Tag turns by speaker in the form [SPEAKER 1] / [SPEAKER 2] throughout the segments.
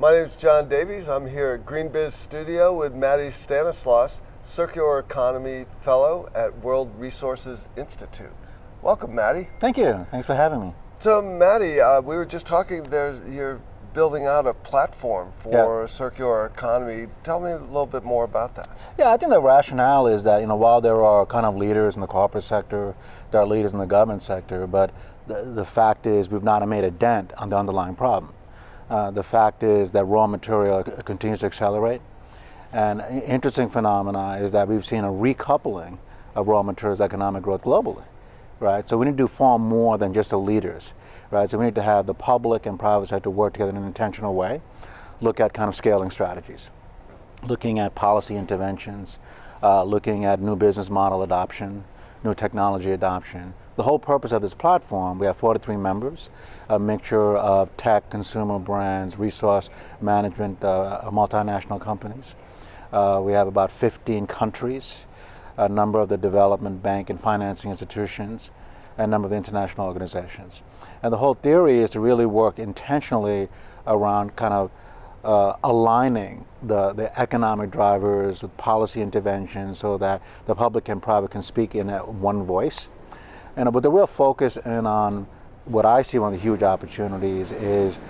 [SPEAKER 1] My name is John Davies. I'm here at GreenBiz Studio with Mathy Stanislaus, Circular Economy Fellow at World Resources Institute. Welcome, Mathy.
[SPEAKER 2] Thank you. Thanks for having me.
[SPEAKER 1] So, Mathy, we were just talking. You're building out a platform for circular economy. Tell me a little bit more about that.
[SPEAKER 2] Yeah, I think the rationale is that while there are kind of leaders in the corporate sector, there are leaders in the government sector, but the fact is we've not made a dent on the underlying problem. The fact is that raw material continues to accelerate, and an interesting phenomena is that we've seen a recoupling of raw materials economic growth globally, right? So we need to do far more than just the leaders, right? So we need to have the public and private sector work together in an intentional way, look at kind of scaling strategies, looking at policy interventions, looking at new business model adoption, new technology adoption. The whole purpose of this platform, we have 43 members, a mixture of tech, consumer brands, resource management, multinational companies. We have about 15 countries, a number of the development bank and financing institutions, and a number of the international organizations. And the whole theory is to really work intentionally around kind of aligning the economic drivers with policy interventions so that the public and private can speak in one voice. But the real focus on what I see one of the huge opportunities is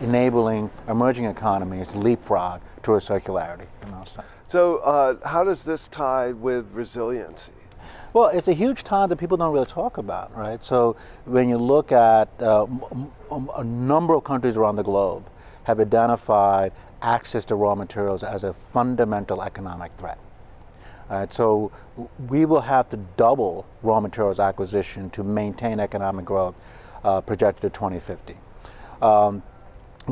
[SPEAKER 2] enabling emerging economies to leapfrog towards circularity.
[SPEAKER 1] So how does this tie with resiliency?
[SPEAKER 2] Well, it's a huge tie that people don't really talk about, right? So when you look at a number of countries around the globe have identified access to raw materials as a fundamental economic threat. So we will have to double raw materials acquisition to maintain economic growth projected to 2050. The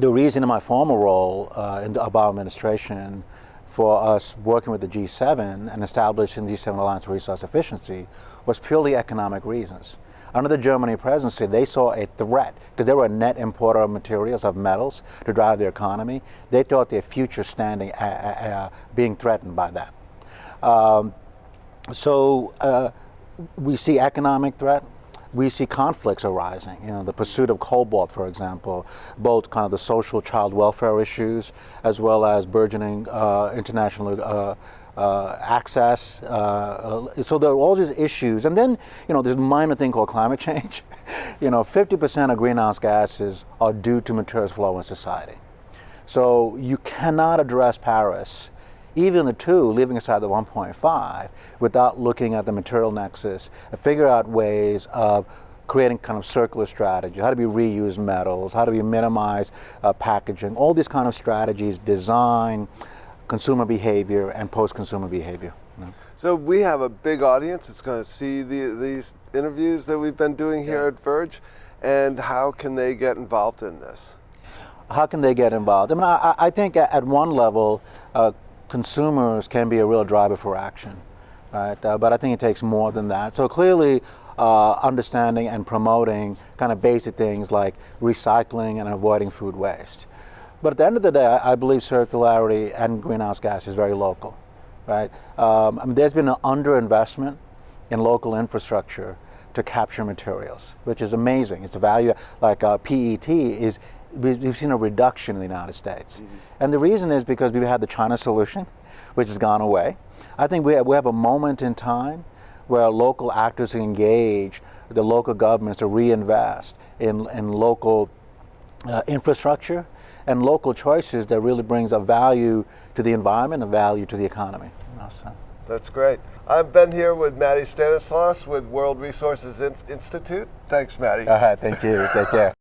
[SPEAKER 2] reason in my former role in the Obama administration for us working with the G7 and establishing the G7 Alliance for Resource Efficiency was purely economic reasons. Under the Germany presidency, they saw a threat because they were a net importer of materials, of metals, to drive their economy. They thought their future standing being threatened by that. So we see economic threat, we see conflicts arising, the pursuit of cobalt, for example, both kind of the social child welfare issues as well as burgeoning international access. So there are all these issues. And then, there's a minor thing called climate change. 50% of greenhouse gases are due to materials flow in society. So you cannot address Paris, even the 2, leaving aside the 1.5, without looking at the material nexus and figure out ways of creating kind of circular strategy. How do we reuse metals? How do we minimize packaging? All these kind of strategies, design, consumer behavior, and post-consumer behavior.
[SPEAKER 1] So we have a big audience that's going to see these interviews that we've been doing here at Verge, and how can they get involved in this?
[SPEAKER 2] How can they get involved? I think at one level, consumers can be a real driver for action, right? But I think it takes more than that. So clearly, understanding and promoting kind of basic things like recycling and avoiding food waste. But at the end of the day, I believe circularity and greenhouse gas is very local, right? There's been an underinvestment in local infrastructure to capture materials, which is amazing. It's a value, like PET is, we've seen a reduction in the United States. Mm-hmm. And the reason is because we've had the China solution, which has gone away. I think we have a moment in time where local actors engage the local governments to reinvest in local infrastructure and local choices that really brings a value to the environment, a value to the economy.
[SPEAKER 1] That's great. I've been here with Mathy Stanislaus with World Resources Institute. Thanks, Mathy.
[SPEAKER 2] All right, thank you. Take care.